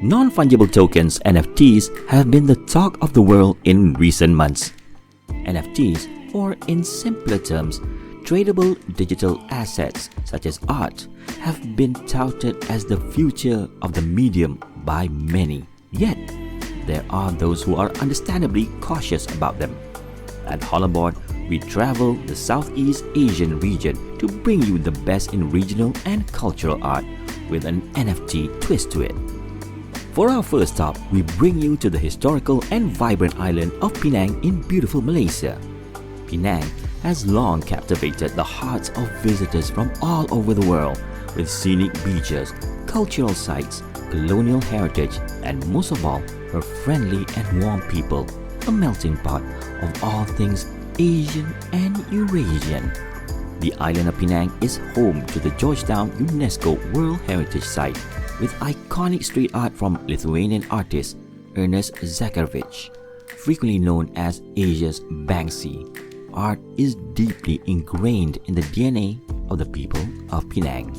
Non-fungible tokens (NFTs) have been the talk of the world in recent months. NFTs, or in simpler terms, tradable digital assets such as art, have been touted as the future of the medium by many. Yet, there are those who are understandably cautious about them. At Hollerboard, we travel the Southeast Asian region to bring you the best in regional and cultural art with an NFT twist to it. For our first stop, we bring you to the historical and vibrant island of Penang in beautiful Malaysia. Penang has long captivated the hearts of visitors from all over the world with scenic beaches, cultural sites, colonial heritage, and most of all, her friendly and warm people, a melting pot of all things Asian and Eurasian. The island of Penang is home to the Georgetown UNESCO World Heritage Site with iconic street art from Lithuanian artist Ernest Zakharevich, frequently known as Asia's Banksy. Art is deeply ingrained in the DNA of the people of Penang.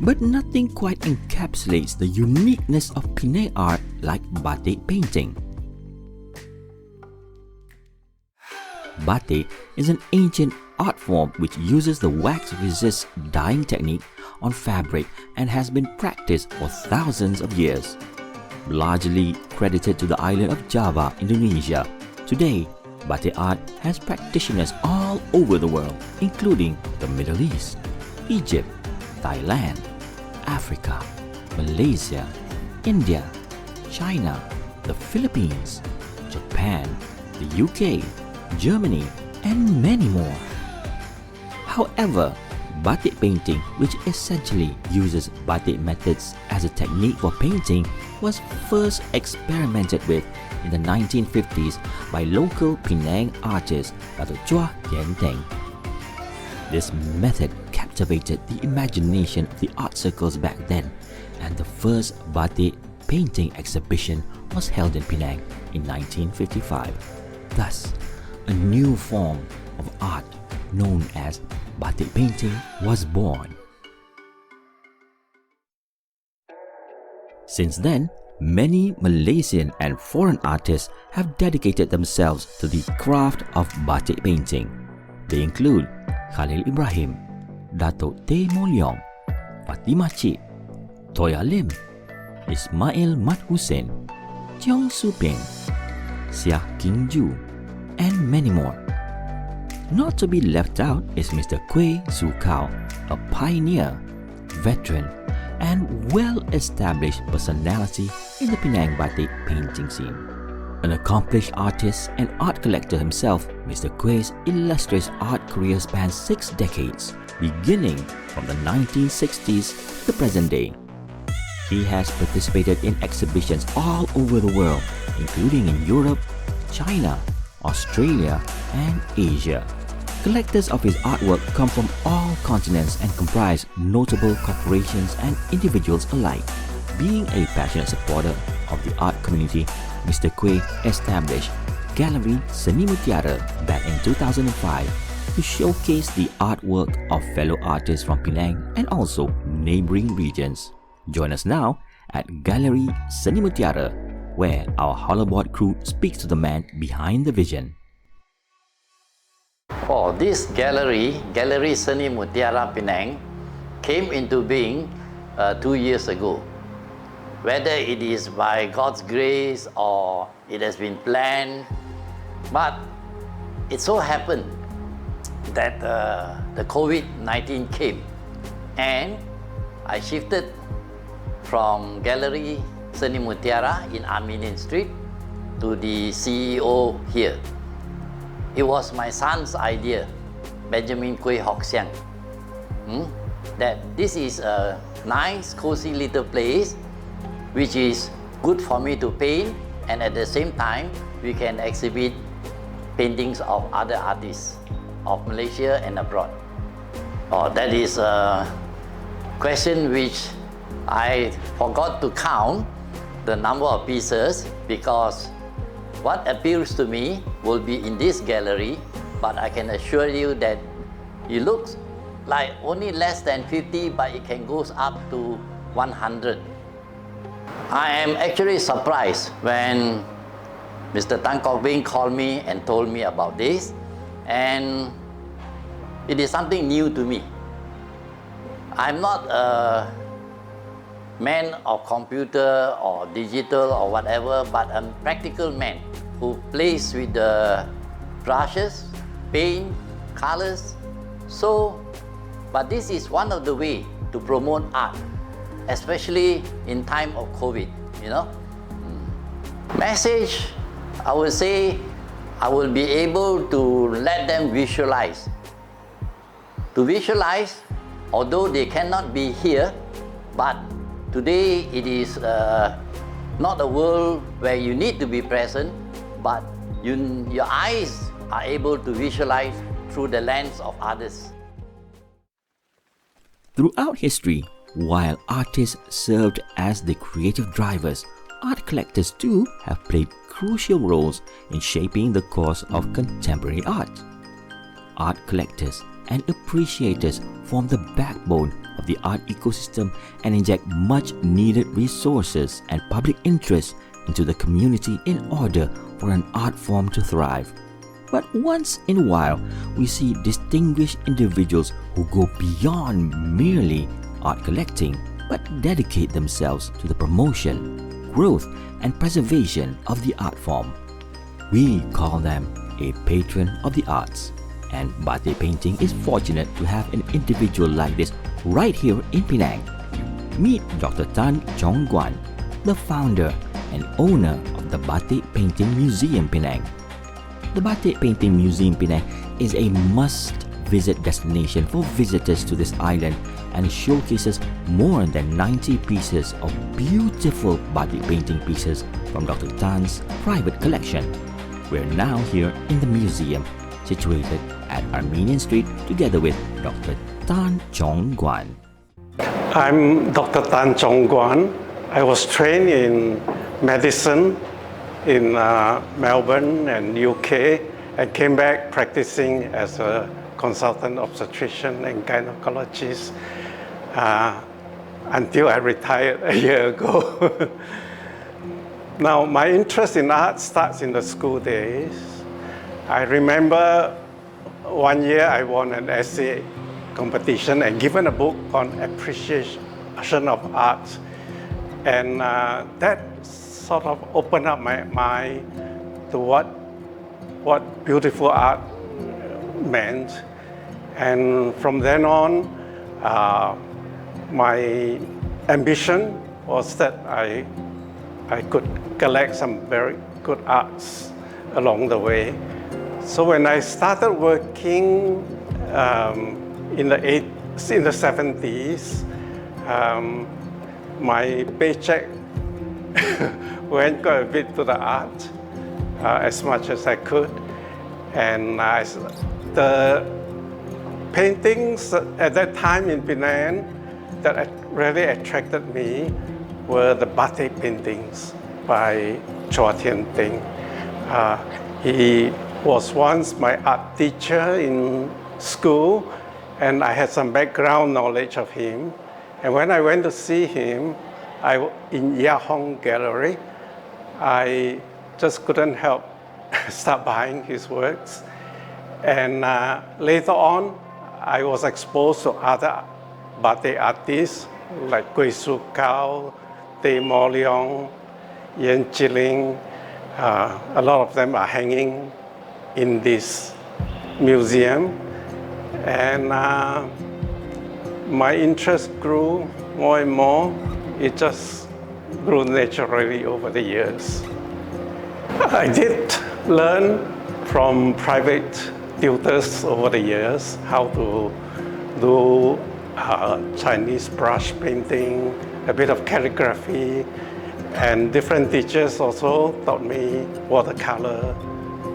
But nothing quite encapsulates the uniqueness of Penang art like Batik painting. Batik is an ancient art form which uses the wax-resist dyeing technique on fabric and has been practiced for thousands of years. Largely credited to the island of Java, Indonesia, today, Batik art has practitioners all over the world, including the Middle East, Egypt, Thailand, Africa, Malaysia, India, China, the Philippines, Japan, the UK, Germany, and many more. However, Batik painting, which essentially uses Batik methods as a technique for painting, was first experimented with in the 1950s by local Penang artist Dato' Chua Yen Teng. This method captivated the imagination of the art circles back then, and the first Batik painting exhibition was held in Penang in 1955. Thus, a new form of art known as Batik painting was born. Since then, many Malaysian and foreign artists have dedicated themselves to the craft of Batik painting. They include Khalil Ibrahim, Dato' Teh Molyong, Fatimah Chip, Toya Lim, Ismail Mat Hussein, Cheong Su Ping, Siah King Ju, and many more. Not to be left out is Mr. Kwee Su Kao, a pioneer, veteran, and well-established personality in the Penang Batik painting scene. An accomplished artist and art collector himself, Mr. Kwee's illustrious art career spans 6 decades, beginning from the 1960s to the present day. He has participated in exhibitions all over the world, including in Europe, China, Australia, and Asia. Collectors of his artwork come from all continents and comprise notable corporations and individuals alike. Being a passionate supporter of the art community, Mr. Kwee established Gallery Seni Mutiara back in 2005 to showcase the artwork of fellow artists from Penang and also neighboring regions. Join us now at Gallery Seni Mutiara, where our Hollerboard crew speaks to the man behind the vision. Oh, this gallery, Gallery Seni Mutiara Penang, came into being 2 years ago. Whether it is by God's grace or it has been planned, but it so happened that the COVID-19 came and I shifted from Gallery Seni Mutiara in Aminin Street to the CEO here. It was my son's idea, Benjamin Kwee Hock Siang, that this is a nice, cozy little place which is good for me to paint, and at the same time we can exhibit paintings of other artists of Malaysia and abroad. Oh, that is a question which I forgot to count the number of pieces, because what appeals to me will be in this gallery, but I can assure you that it looks like only less than 50, but it can go up to 100. I am actually surprised when Mr. Tan Kok Bing called me and told me about this, and it is something new to me. I'm not a man of computer or digital or whatever, but a practical man who plays with the brushes, paint, colors. But this is one of the way to promote art, especially in time of COVID, you know. Message, I would say, I will be able to let them visualize. To visualize, although they cannot be here, but today it is not a world where you need to be present, but your eyes are able to visualize through the lens of others. Throughout history, while artists served as the creative drivers, art collectors too have played crucial roles in shaping the course of contemporary art. Art collectors and appreciators form the backbone of the art ecosystem and inject much needed resources and public interest into the community in order for an art form to thrive. But once in a while, we see distinguished individuals who go beyond merely art collecting but dedicate themselves to the promotion, growth, and preservation of the art form. We call them a patron of the arts. And Batik Painting is fortunate to have an individual like this right here in Penang. Meet Dr. Tan Chong Guan, the founder and owner of the Batik Painting Museum Penang. The Batik Painting Museum Penang is a must-visit destination for visitors to this island and showcases more than 90 pieces of beautiful batik painting pieces from Dr. Tan's private collection. We're now here in the museum, situated at Armenian Street, together with Dr. Tan Chong Guan. I'm Dr. Tan Chong Guan. I was trained in medicine in Melbourne and UK, and came back practicing as a consultant obstetrician and gynecologist until I retired a year ago. Now, my interest in art starts in the school days. I remember one year I won an essay competition and given a book on appreciation of art. And that sort of opened up my mind to what beautiful art meant. And from then on, my ambition was that I could collect some very good arts along the way. So when I started working in the 70s, my paycheck went quite a bit to the art, as much as I could. And the paintings at that time in Penang that really attracted me were the Batik paintings by Chua Tian Ting. He was once my art teacher in school, and I had some background knowledge of him. And when I went to see him in Ya Hong Gallery, I just couldn't help start buying his works. And later on, I was exposed to other Batik artists like Gui Su Cao, Teh Mo Leong, Yen Chiling. A lot of them are hanging in this museum. And my interest grew more and more. It just grew naturally over the years. I did learn from private tutors over the years how to do Chinese brush painting, a bit of calligraphy, and different teachers also taught me watercolor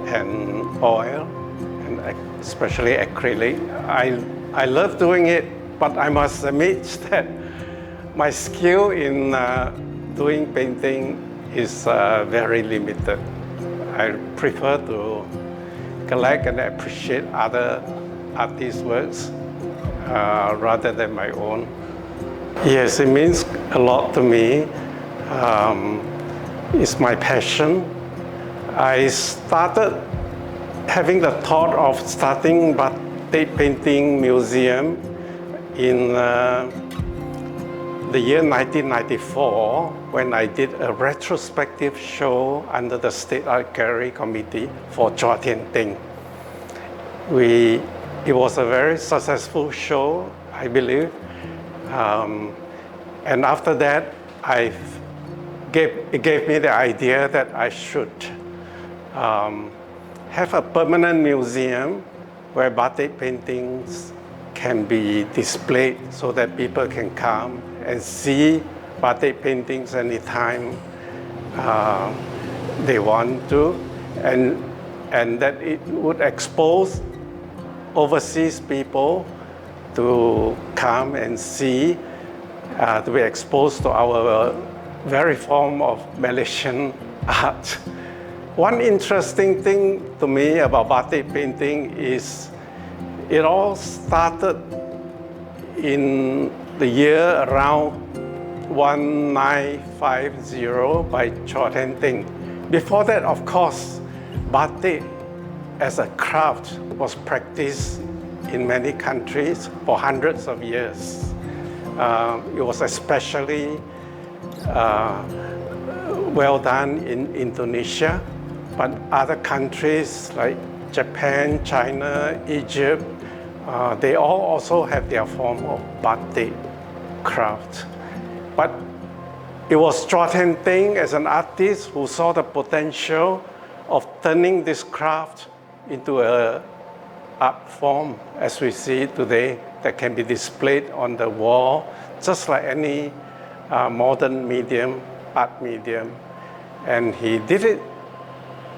and oil, and especially acrylic. I love doing it, but I must admit that my skill in doing painting is very limited. I prefer to collect and appreciate other artists' works rather than my own. Yes, it means a lot to me. is my passion. I started having the thought of starting Batik painting museum in the year 1994 when I did a retrospective show under the State Art Gallery Committee for Chua Tian Ting. It was a very successful show, I believe. And after that, it gave me the idea that I should have a permanent museum where Batik paintings can be displayed so that people can come and see Batik paintings anytime they want to, and that it would expose overseas people to come and see, to be exposed to our very form of Malaysian art. One interesting thing to me about Batik painting is it all started in the year around 1950 by Chua Tian Ting. Before that, of course, Batik as a craft was practiced in many countries for hundreds of years. It was especially well done in Indonesia, but other countries like Japan, China, Egypt, they all also have their form of Batik craft. But it was Chua Tian Ting as an artist who saw the potential of turning this craft into an art form as we see it today that can be displayed on the wall, just like any modern medium, art medium. And he did it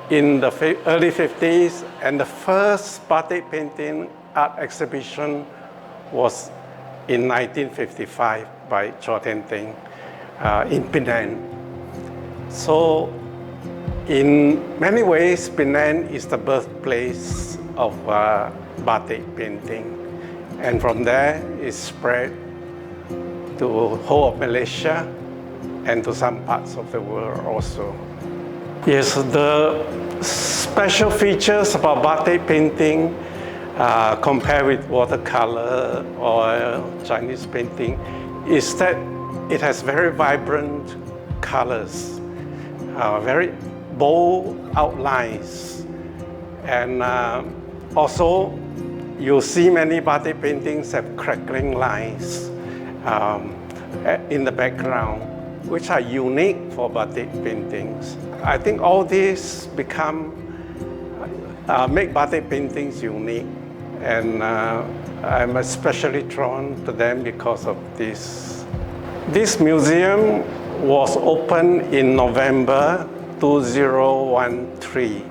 in the early 50s, and the first Batik painting art exhibition was in 1955 by Chua Tian Ting in Penang. So in many ways, Penang is the birthplace of Batik painting. And from there, it spread to the whole of Malaysia and to some parts of the world also. Yes, the special features about Batik painting compared with watercolor or Chinese painting is that it has very vibrant colors, very bold outlines, and also you see many Batik paintings have crackling lines in the background, which are unique for Batik paintings. I think all these make Batik paintings unique, and I'm especially drawn to them because of this. This museum was opened in November 2013.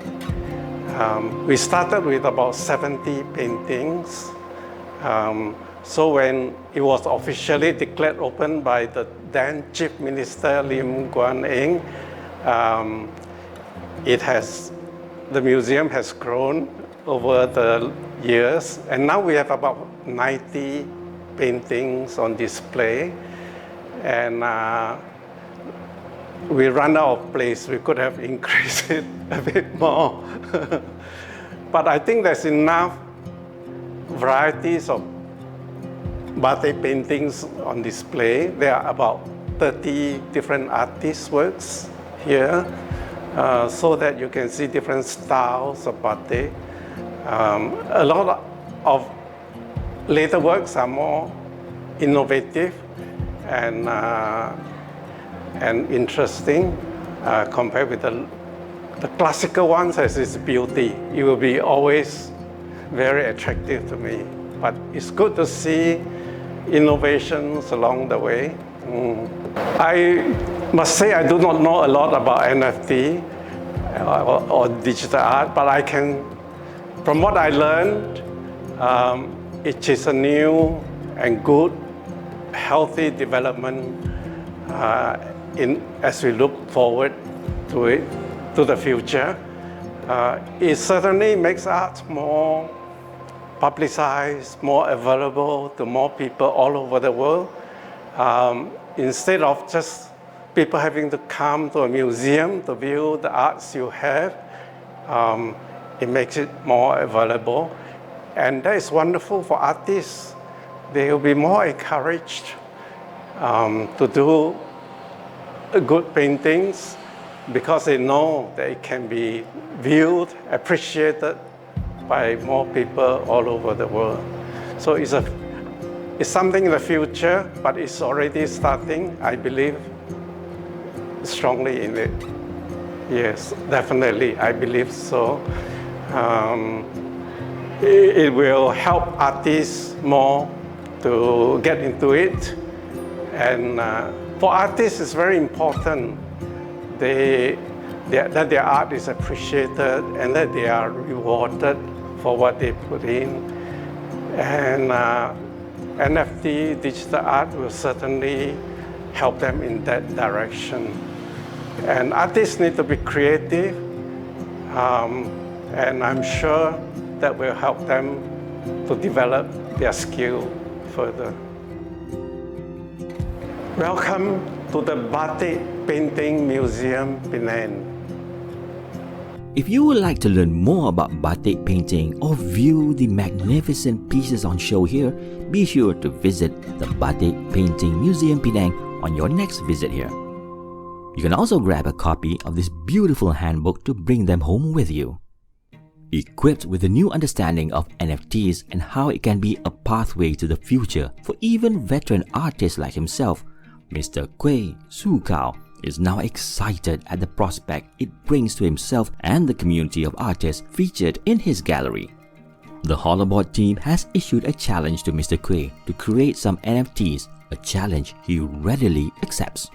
We started with about 70 paintings. So when it was officially declared open by the then Chief Minister Lim Guan Eng, the museum has grown over the years, and now we have about 90 paintings on display, and we run out of place. We could have increased it a bit more. But I think there's enough varieties of Batik paintings on display. There are about 30 different artists' works here, so that you can see different styles of Batik. A lot of later works are more innovative and interesting compared with the classical ones. As its beauty, it will be always very attractive to me. But it's good to see innovations along the way. I must say I do not know a lot about NFT or digital art, but from what I learned, it is a new and good, healthy development as we look forward to the future. It certainly makes art more publicized, more available to more people all over the world. Instead of just people having to come to a museum to view the arts you have. It makes it more available. And that is wonderful for artists. They will be more encouraged to do good paintings because they know that it can be viewed, appreciated by more people all over the world. So it's something in the future, but it's already starting. I believe strongly in it. Yes, definitely, I believe so. It will help artists more to get into it. And for artists, it's very important that their art is appreciated and that they are rewarded for what they put in. And NFT, digital art, will certainly help them in that direction. And artists need to be creative, and I'm sure that will help them to develop their skill further. Welcome to the Batik Painting Museum, Penang. If you would like to learn more about batik painting or view the magnificent pieces on show here, be sure to visit the Batik Painting Museum Penang on your next visit here. You can also grab a copy of this beautiful handbook to bring them home with you. Equipped with a new understanding of NFTs and how it can be a pathway to the future for even veteran artists like himself, Mr. Kwee Su Kao is now excited at the prospect it brings to himself and the community of artists featured in his gallery. The Hollowboard team has issued a challenge to Mr. Kwee to create some NFTs, a challenge he readily accepts.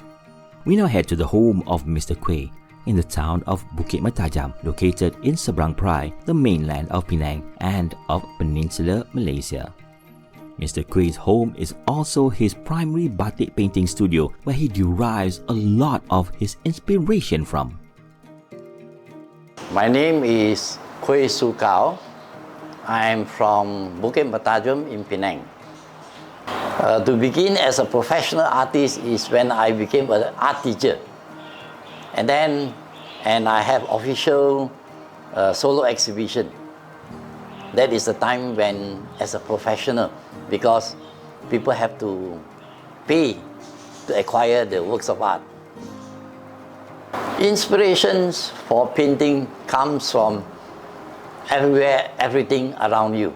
We now head to the home of Mr. Kwee in the town of Bukit Matajam, located in Seberang Perai, the mainland of Penang and of Peninsular Malaysia. Mr. Kwee's home is also his primary batik painting studio where he derives a lot of his inspiration from. My name is Kwee Su Kao. I am from Bukit Matajam in Penang. To begin as a professional artist is when I became an art teacher. And I have official solo exhibition. That is the time when, as a professional, because people have to pay to acquire the works of art. Inspirations for painting comes from everywhere, everything around you.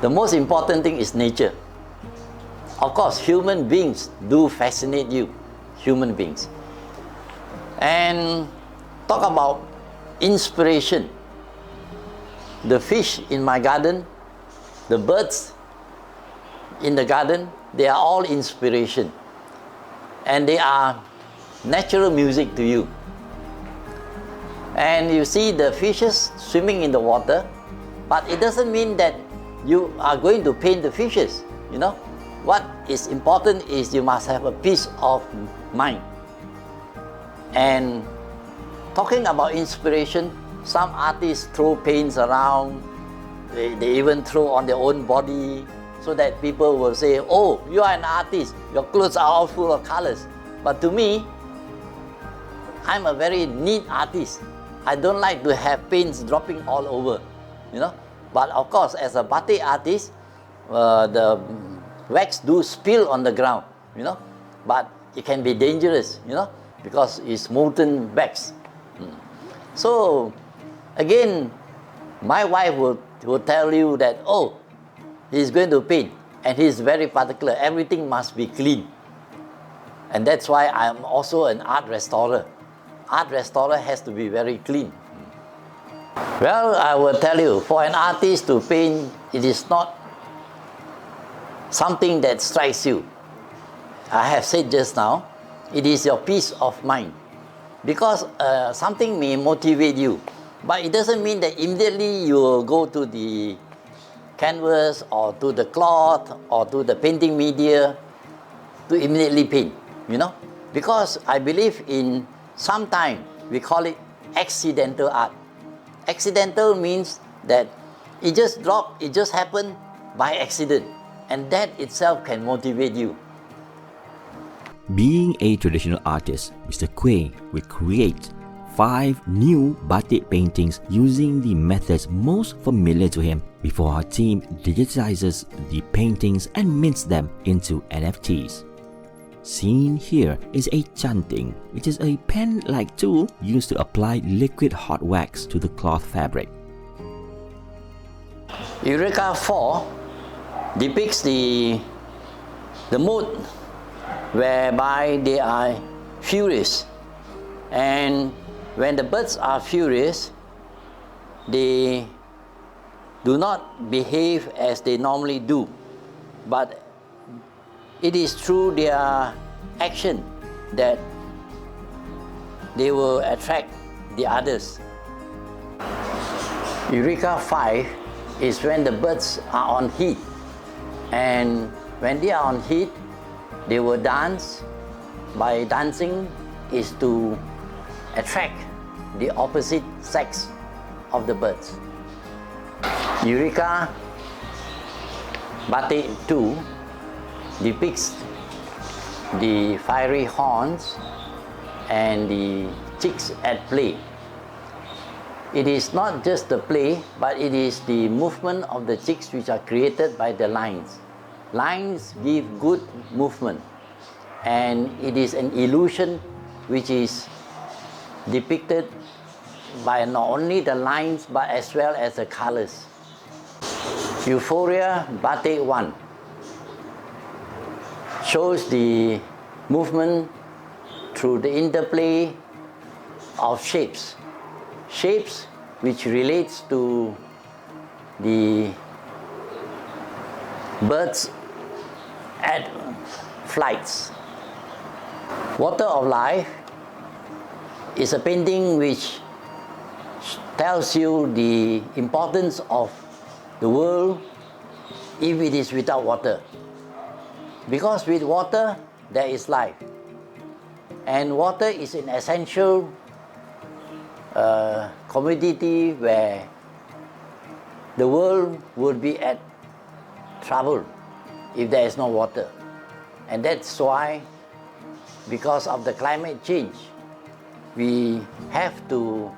The most important thing is nature. Of course, human beings do fascinate you, human beings. And talk about inspiration. The fish in my garden, the birds in the garden, they are all inspiration. And they are natural music to you. And you see the fishes swimming in the water, but it doesn't mean that you are going to paint the fishes, you know. What is important is you must have a peace of mind. And talking about inspiration, some artists throw paints around, they even throw on their own body so that people will say, oh, you are an artist, your clothes are all full of colors. But to me, I'm a very neat artist. I don't like to have paints dropping all over, you know. But of course, as a batik artist, the wax do spill on the ground, you know. But it can be dangerous, you know, because it's molten wax. So, again, my wife will tell you that, oh, he's going to paint, and he's very particular. Everything must be clean. And that's why I'm also an art restorer. Art restorer has to be very clean. Well, I will tell you, for an artist to paint, it is not something that strikes you. I have said just now, it is your peace of mind. Because something may motivate you, but it doesn't mean that immediately you will go to the canvas or to the cloth or to the painting media to immediately paint, you know. Because I believe in sometimes we call it accidental art. Accidental means that it just dropped, it just happened by accident, and that itself can motivate you. Being a traditional artist, Mr. Quay will create 5 new batik paintings using the methods most familiar to him before our team digitizes the paintings and mints them into NFTs. Seen here is a chanting, which is a pen-like tool used to apply liquid hot wax to the cloth fabric. Eureka 4 depicts the mood whereby they are furious, and when the birds are furious, they do not behave as they normally do, but it is through their action that they will attract the others. Eureka 5 is when the birds are on heat, and when they are on heat, they will dance. By dancing is to attract the opposite sex of the birds. Eureka Batik 2 depicts the fiery horns and the chicks at play. It is not just the play, but it is the movement of the chicks which are created by the lines. Lines give good movement, and it is an illusion which is depicted by not only the lines but as well as the colors. Euphoria Batik 1 shows the movement through the interplay of shapes. Shapes which relates to the birds at flights. Water of Life is a painting which tells you the importance of the world if it is without water. Because with water, there is life. And water is an essential commodity where the world would be at trouble if there is no water. And that's why, because of the climate change, we have to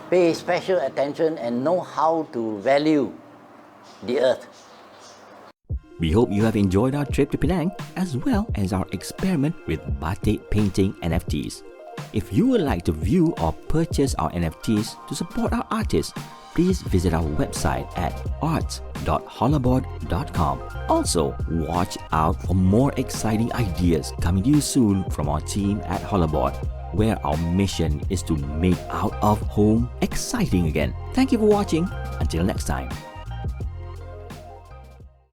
pay special attention and know how to value the earth. We hope you have enjoyed our trip to Penang as well as our experiment with batik painting NFTs. If you would like to view or purchase our NFTs to support our artists, please visit our website at arts.hollaboard.com. Also, watch out for more exciting ideas coming to you soon from our team at Hollaboard, where our mission is to make out of home exciting again. Thank you for watching. Until next time.